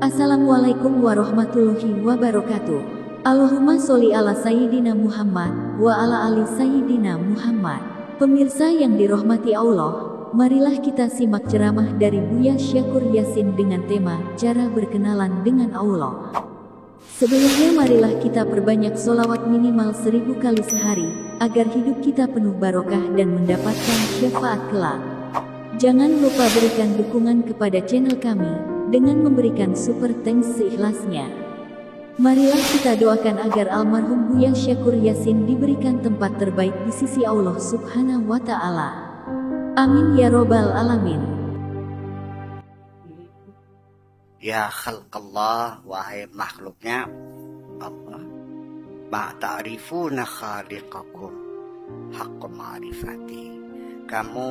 Assalamualaikum warahmatullahi wabarakatuh. Allahumma sholli ala Sayyidina Muhammad wa ala ali Sayyidina Muhammad. Pemirsa yang dirahmati Allah, marilah kita simak ceramah dari Buya Syakur Yasin dengan tema cara berkenalan dengan Allah. Sebelumnya marilah kita perbanyak sholawat minimal 1000 kali sehari, agar hidup kita penuh barokah dan mendapatkan syafaat kelak. Jangan lupa berikan dukungan kepada channel kami dengan memberikan super thanks seikhlasnya. Marilah kita doakan agar almarhum Buya Syakur Yasin diberikan tempat terbaik di sisi Allah Subhanahu wa Ta'ala. Amin ya Robbal Alamin. Ya khalqallah, wahai makhluknya Allah, ma ta'rifuna khaliqakum haqqa ma'rifati. Kamu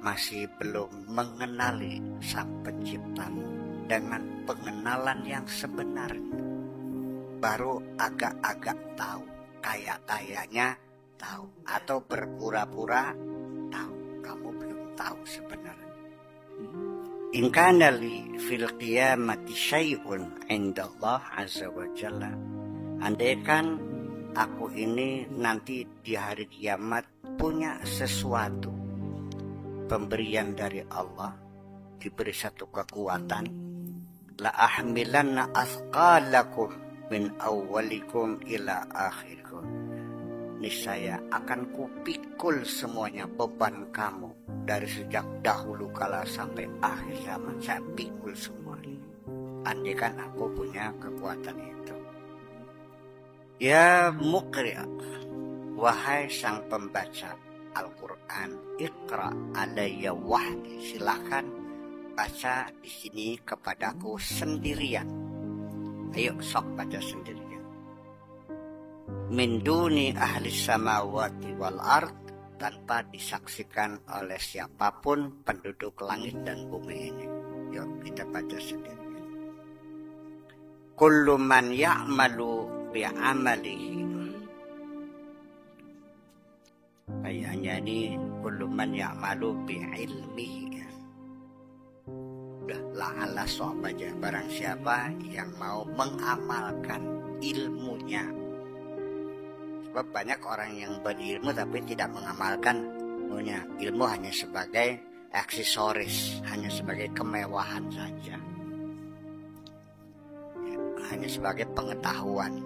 masih belum mengenali sang penciptamu dengan pengenalan yang sebenarnya. Baru agak-agak tahu, kayak-kayaknya tahu, atau berpura-pura tahu. Kamu belum tahu sebenarnya. In kana li fil qiyamati syai'un indallah azza wa jalla. Andaikan aku ini nanti di hari kiamat punya sesuatu, pemberian dari Allah, diberi satu kekuatan, la ahmilanna athqalakum min awwalikum ila akhirikum. Niscaya akan kupikul semuanya beban kamu dari sejak dahulu kala sampai akhir zaman. Saya pikul semuanya. Andaikan aku punya kekuatan itu. Ya muqri', wahai sang pembaca Al-Quran, Iqra alayya wahdi, silakan baca di sini kepadaku sendirian. Ayo sok baca sendirian. Min duni ahli samawati wal ard, tanpa disaksikan oleh siapapun penduduk langit dan bumi ini. Yuk kita baca sendirian. Kullu man ya'malu bi'amalihi. Kayaknya ini kullu man ya'malu bi'ilmihi. Udah la'ala sob aja, barang siapa yang mau mengamalkan ilmunya. Sebab banyak orang yang berilmu tapi tidak mengamalkan ilmunya. Ilmu hanya sebagai aksesoris, hanya sebagai kemewahan saja, hanya sebagai pengetahuan.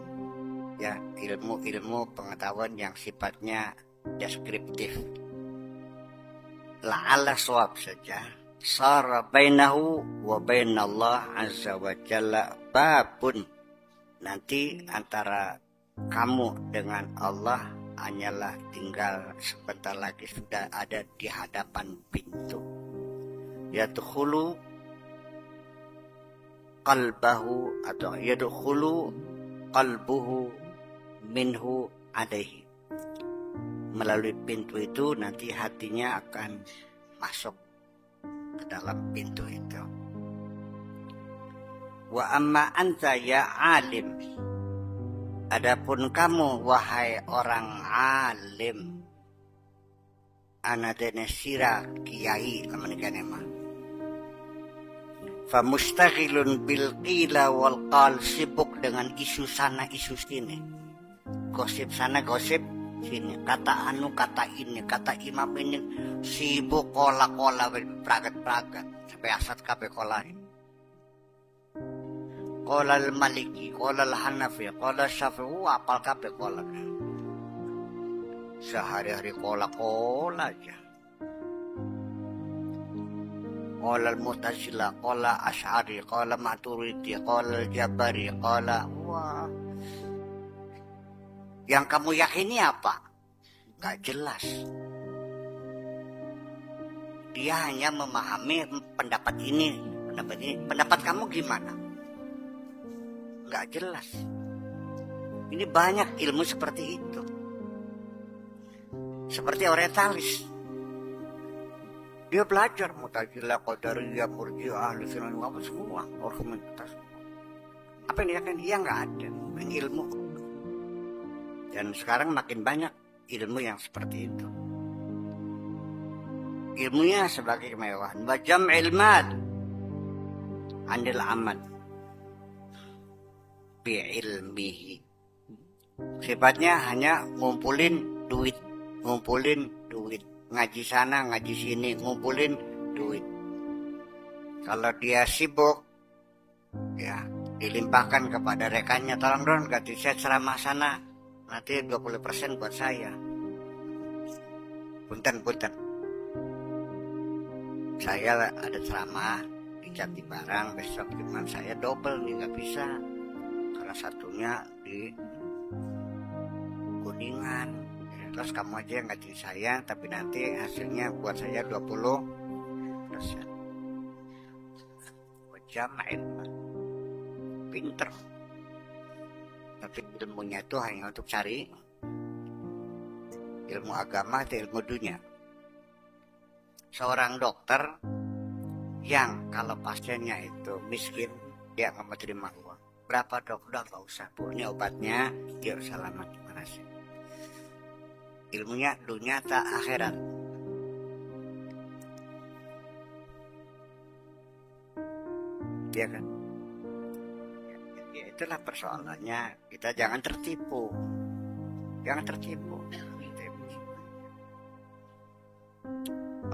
Ya, ilmu pengetahuan yang sifatnya deskriptif. La'alla soab saja. Sara bainahu wa bainallah azza wa jalla babun. Nanti antara kamu dengan Allah hanyalah tinggal sebentar lagi sudah ada di hadapan pintu. Yadkhulu qalbahu atau yadkhulu qalbuhu minhu alaihi. Melalui pintu itu nanti hatinya akan masuk ke dalam pintu itu. Wa amma anta ya alim, adapun kamu wahai orang alim, anadene sira kiai laman mah, fa mustaghilun bil qila wal qal, sibuk dengan isu sana isu sini, gosip sana gosip sini, kata anu kata ini, kata imam ini, sibuk kola-kola pragat-pragat sampai asat kabeh kola. Kola al-Maliki, kola al-Hanafi, kola al-Syafi'i, apal kabeh kola. Sehari-hari kola-kola aja. Kola al-Mu'tazilah, kola Asy'ari, kola Maturidi, kola al-Jabari, kola wah. Yang kamu yakini apa? Gak jelas. Dia hanya memahami pendapat ini. Pendapat kamu gimana? Gak jelas. Ini banyak ilmu seperti itu. Seperti orientalis. Dia belajar Mu'tazilah, Qadariyah, Murji'ah, Ahlu Sunnah, apa semua. Apa yang dia yakini? Dia gak ada. Ilmu. Dan sekarang makin banyak ilmu yang seperti itu. Ilmunya sebagai kemewahan. Wa jam'il mal anil amal. bi'ilmihi. Sifatnya hanya ngumpulin duit, ngaji sana, ngaji sini, ngumpulin duit. Kalau dia sibuk, ya dilimpahkan kepada rekannya, tolong dong ganti saya ceramah sana, nanti 20% buat saya. Punten. Saya ada ceramah di Jati Barang besok, cuman saya double nih, nggak bisa. Karena satunya di Kuningan. Terus kamu aja yang ganti saya, tapi nanti hasilnya buat saya 20%. Jamain, pinter. Tapi ilmunya itu hanya untuk cari ilmu agama atau ilmu dunia. Seorang dokter yang kalau pasiennya itu miskin, dia nggak mau terima uang. Berapa dok? Udah nggak usah, Bu. Ini obatnya, dia selamat. Gimana sih? Ilmunya dunia tak akhirat. Ya kan? Ya itulah persoalannya. Kita jangan tertipu.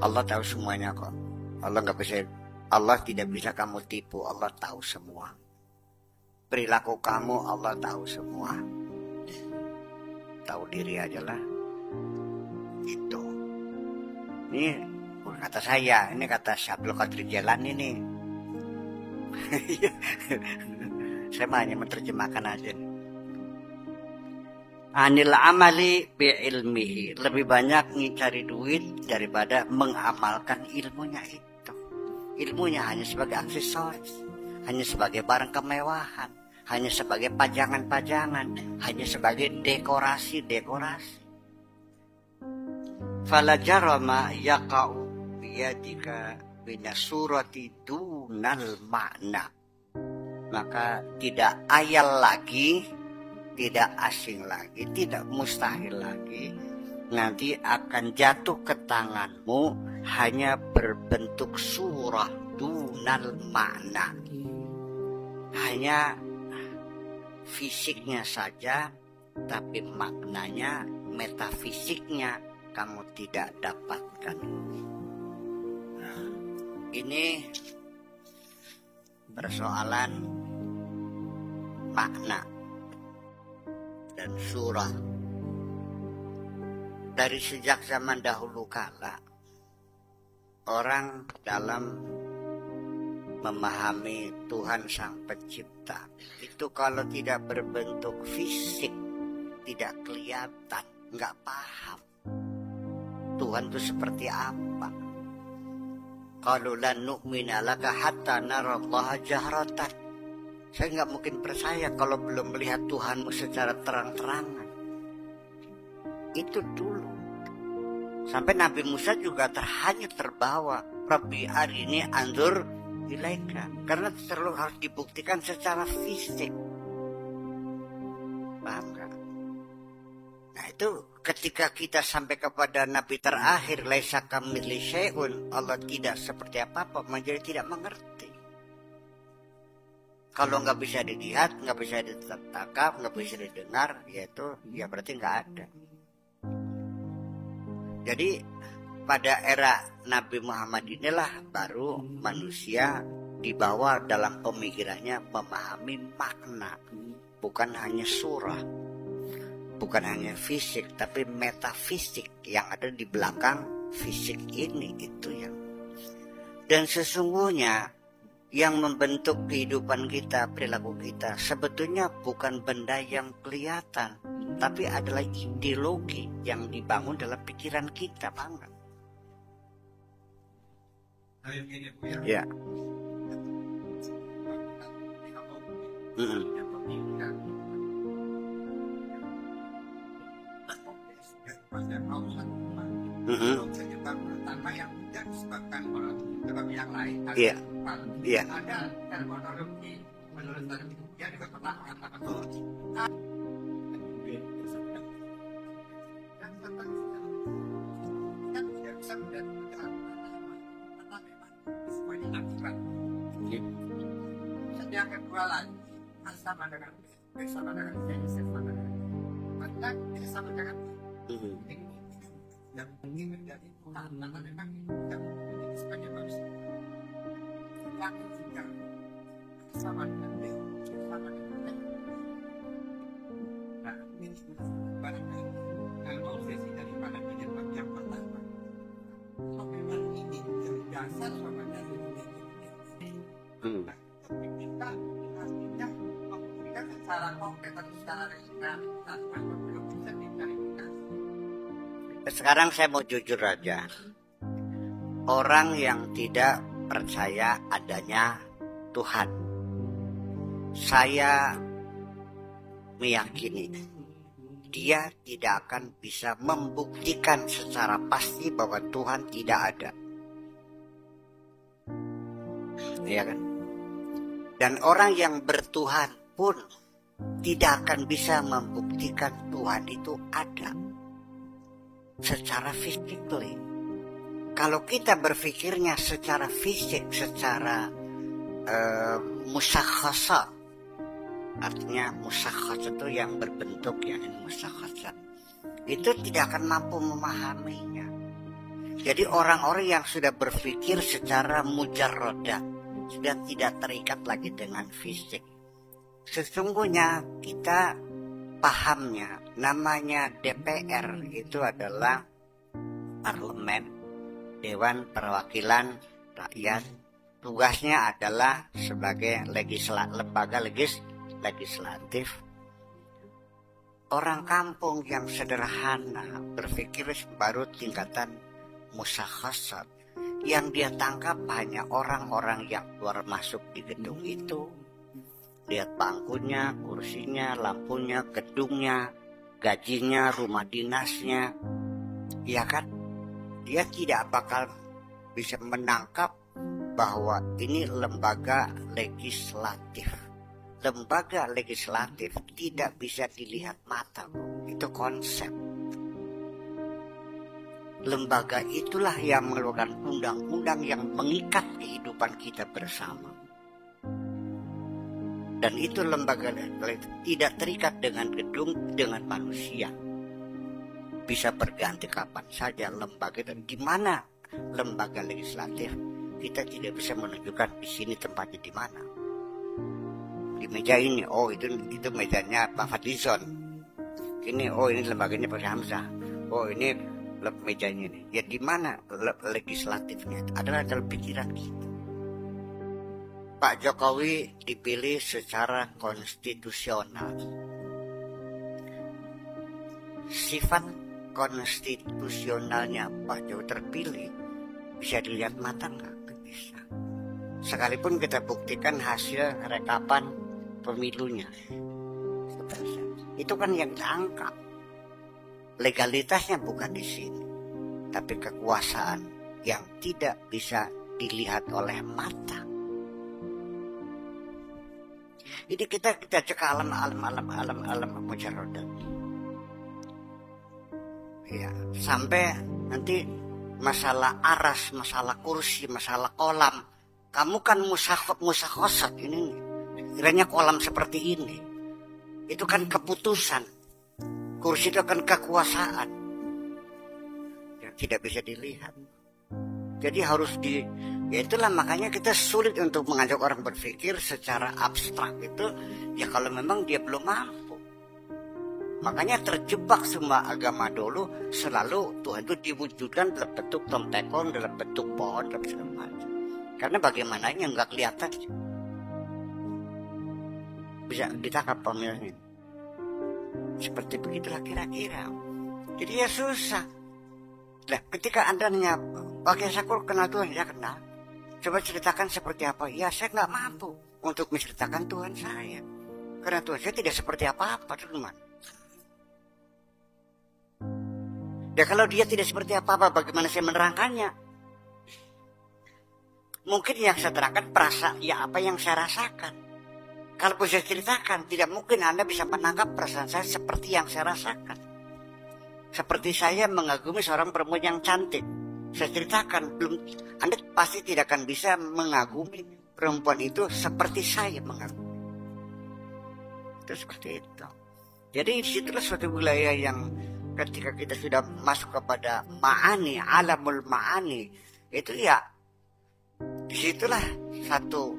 Allah tahu semuanya kok. Allah tidak bisa kamu tipu. Allah tahu semua. Perilaku kamu Allah tahu semua. Tahu diri aja lah. Itu. Ini bukan kata saya, ini kata Syabdul Qadir Jalan ini. Saya hanya menerjemahkan aja. Anil amali bi ilmihi, lebih banyak mencari duit daripada mengamalkan ilmunya itu. Ilmunya hanya sebagai aksesoris, hanya sebagai barang kemewahan, hanya sebagai pajangan-pajangan, hanya sebagai dekorasi-dekorasi. Fala jarama yaqa'u biyadika binasurati dunal makna. Maka tidak ayal lagi, tidak asing lagi, tidak mustahil lagi, nanti akan jatuh ke tanganmu hanya berbentuk surah dunal makna, hanya fisiknya saja, tapi maknanya, metafisiknya kamu tidak dapatkan. Nah, ini persoalan makna dan surah. Dari sejak zaman dahulu kala, orang dalam memahami Tuhan Sang Pencipta itu kalau tidak berbentuk fisik, tidak kelihatan, nggak paham Tuhan itu seperti apa. Qalu lan nu'mina laka hatta narallaha jahratan. Saya nggak mungkin percaya kalau belum melihat Tuhanmu secara terang-terangan. Itu dulu. Sampai Nabi Musa juga hanya terbawa. Rabbi arini anzur ilaika. Karena terlalu harus dibuktikan secara fisik. Paham gak? Nah itu ketika kita sampai kepada Nabi terakhir, laisa kamitslihi syai'un, Allah tidak seperti apa-apa, menjadi tidak mengerti. Kalau nggak bisa dilihat, nggak bisa ditangkap, nggak bisa didengar, ya berarti nggak ada. Jadi pada era Nabi Muhammad inilah baru manusia dibawa dalam pemikirannya memahami makna, bukan hanya surah, bukan hanya fisik, tapi metafisik yang ada di belakang fisik ini, itu yang. Dan sesungguhnya yang membentuk kehidupan kita, perilaku kita, sebetulnya bukan benda yang kelihatan, tapi adalah ideologi yang dibangun dalam pikiran kita, banget. Ya. Pertama yang tidak disebabkan oleh sebab yang lain. Iya. Iya. Ada terminologi menurut dia juga pernah mengatakan yang kedua lagi sama dengan bersama dengan saya sama dengan maka kita sama dengan yang ingin menjadi Tuhan nama memang yang sebagai manusia laki juga sama dengan dia sama dengan dia. Nah ini barangkali kalau sesi daripada penyebab yang pertama kalau memang ini dari dasar sama dari tapi kita artinya membuktikan secara konkret atau secara realitas atau belum bisa diklarifikasi. Sekarang saya mau jujur aja. Orang yang tidak percaya adanya Tuhan, saya meyakini dia tidak akan bisa membuktikan secara pasti bahwa Tuhan tidak ada. Iya kan? Dan orang yang bertuhan pun tidak akan bisa membuktikan Tuhan itu ada secara physically. Kalau kita berpikirnya secara fisik, secara musakhasat, artinya musakhasat itu yang berbentuk ya, ini musakhasat, itu tidak akan mampu memahaminya. Jadi orang-orang yang sudah berpikir secara mujarradat, sudah tidak terikat lagi dengan fisik. Sesungguhnya kita pahamnya namanya DPR itu adalah parlemen, Dewan Perwakilan Rakyat. Tugasnya adalah sebagai lembaga legislatif. Orang kampung yang sederhana berpikir baru tingkatan musakhasat. Yang dia tangkap hanya orang-orang yang keluar masuk di gedung itu. Lihat bangkunya, kursinya, lampunya, gedungnya, gajinya, rumah dinasnya. Ya kan? Dia tidak bakal bisa menangkap bahwa ini lembaga legislatif. Lembaga legislatif tidak bisa dilihat mata. Itu konsep. Lembaga itulah yang mengeluarkan undang-undang yang mengikat kehidupan kita bersama. Dan itu lembaga tidak terikat dengan gedung, dengan manusia. Bisa berganti kapan saja lembaga. Dan di mana lembaga legislatif, kita tidak bisa menunjukkan di sini tempatnya di mana. Di meja ini, oh itu mejanya Pak Fadlizon. Ini, oh ini lembaganya Pak Hamzah. Oh ini mejanya ini. Ya di mana legislatifnya? Adalah dalam pikiran kita. Pak Jokowi dipilih secara konstitusional. Sifat konstitusionalnya Pak Jokowi terpilih bisa dilihat mata nggak? Bisa. Sekalipun kita buktikan hasil rekapan pemilunya, itu kan yang diangkat. Legalitasnya bukan di sini, tapi kekuasaan yang tidak bisa dilihat oleh mata. Ini kita cek alam mujarradat. Ya, sampai nanti masalah aras, masalah kursi, masalah kolam. Kamu kan musakhasat ini, kiranya kolam seperti ini. Itu kan keputusan. Kursi itu kan kekuasaan yang tidak bisa dilihat. Jadi harus ya itulah makanya kita sulit untuk mengajak orang berpikir secara abstrak itu. Ya kalau memang dia belum mampu. Makanya terjebak semua agama dulu selalu Tuhan itu diwujudkan dalam bentuk tomtekon, dalam bentuk pohon, dalam segala macam. Karena bagaimananya nggak kelihatan. Bisa ditangkap pemirsa. Seperti begitulah kira-kira. Jadi ya susah. Nah, ketika Anda nanya, Pak Syakur kenal Tuhan? Ya kenal. Coba ceritakan seperti apa? Ya saya nggak mampu untuk menceritakan Tuhan saya. Karena Tuhan saya tidak seperti apa-apa, teman. Dan kalau dia tidak seperti apa-apa, bagaimana saya menerangkannya? Mungkin yang saya terangkan perasaan ya apa yang saya rasakan. Kalau saya ceritakan, tidak mungkin Anda bisa menangkap perasaan saya seperti yang saya rasakan. Seperti saya mengagumi seorang perempuan yang cantik. Saya ceritakan, Anda pasti tidak akan bisa mengagumi perempuan itu seperti saya mengagumi. itu seperti itu. Jadi disitulah suatu wilayah yang ketika kita sudah masuk kepada ma'ani, alamul ma'ani, itu ya disitulah satu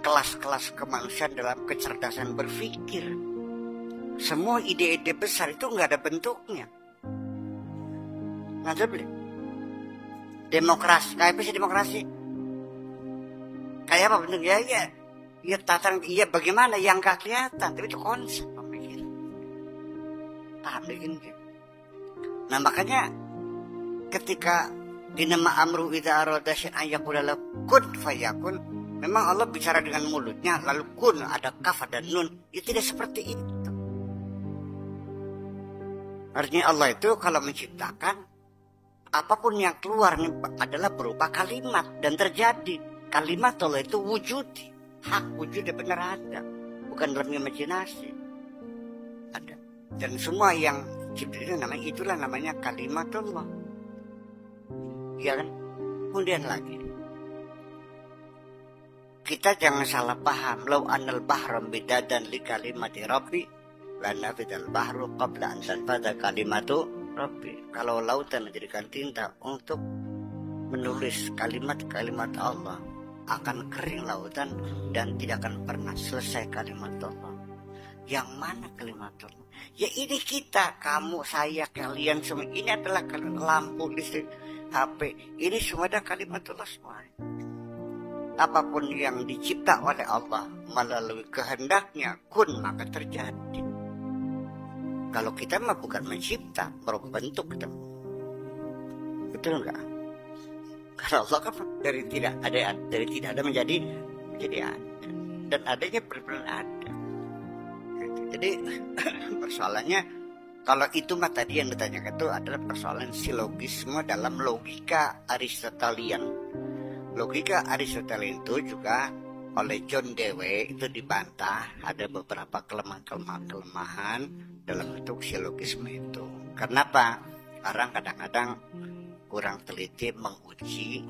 kelas-kelas kemanusiaan dalam kecerdasan berpikir. Semua ide-ide besar itu nggak ada bentuknya. Nggak beli. Demokrasi, kayak apa sih demokrasi? Kayak apa bentuknya? Ya tataran, iya bagaimana yang nggak kelihatan, tapi itu konsep pemikiran. Paham begini? Nah makanya ketika dinama amru idza arada syai'an yaqulu lahu kun fayakun, memang Allah bicara dengan mulutnya, lalu kun ada kaf dan nun, itu tidak seperti itu. Artinya Allah itu kalau menciptakan, apapun yang keluar adalah berupa kalimat dan terjadi. Kalimat Allah itu wujudi, hak wujudnya benar ada, bukan dalam imajinasi. Ada. Dan semua yang cipta itulah namanya kalimat Allah. Iya kan? Kemudian lagi, kita jangan salah paham. Lau anal bahram bidadan li kalimati rabbi lana fidal bahru qabla an tanfada kalimatu rabbi. Kalau lautan menjadikan tinta untuk menulis kalimat-kalimat Allah, akan kering lautan dan tidak akan pernah selesai kalimat Allah. Yang mana kalimat Allah? Ya ini kita, kamu, saya, kalian semua. Ini adalah lampu, listrik, HP. Ini semua ada kalimat Allah semua. Apapun yang dicipta oleh Allah melalui kehendaknya, kun maka terjadi. Kalau kita mah bukan mencipta, berbentuk kita. Betul enggak? Karena Allah kan dari tidak ada menjadi ada. Dan adanya benar-benar ada. Jadi persoalannya, kalau itu mah tadi yang ditanyakan itu adalah persoalan silogisme dalam logika Aristotelian. Logika Aristotelian itu juga oleh John Dewey itu dibantah, ada beberapa kelemahan dalam bentuk silogisme itu. Kenapa? Orang kadang-kadang kurang teliti menguji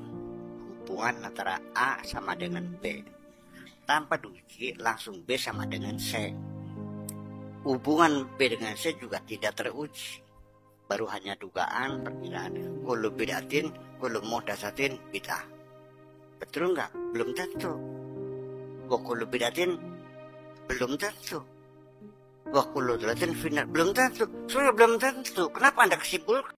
hubungan antara A sama dengan B. Tanpa diuji langsung B sama dengan C. Hubungan B dengan C juga tidak teruji. Baru hanya dugaan, perkiraan. Kullu bid'atin, kullu muhdatsatin bid'ah. Betul enggak? Belum tentu. Wa kullu bid'atin belum tentu. Wa kullu dhalatin finnar belum tentu. Sudah belum tentu. Kenapa Anda kesimpulkan?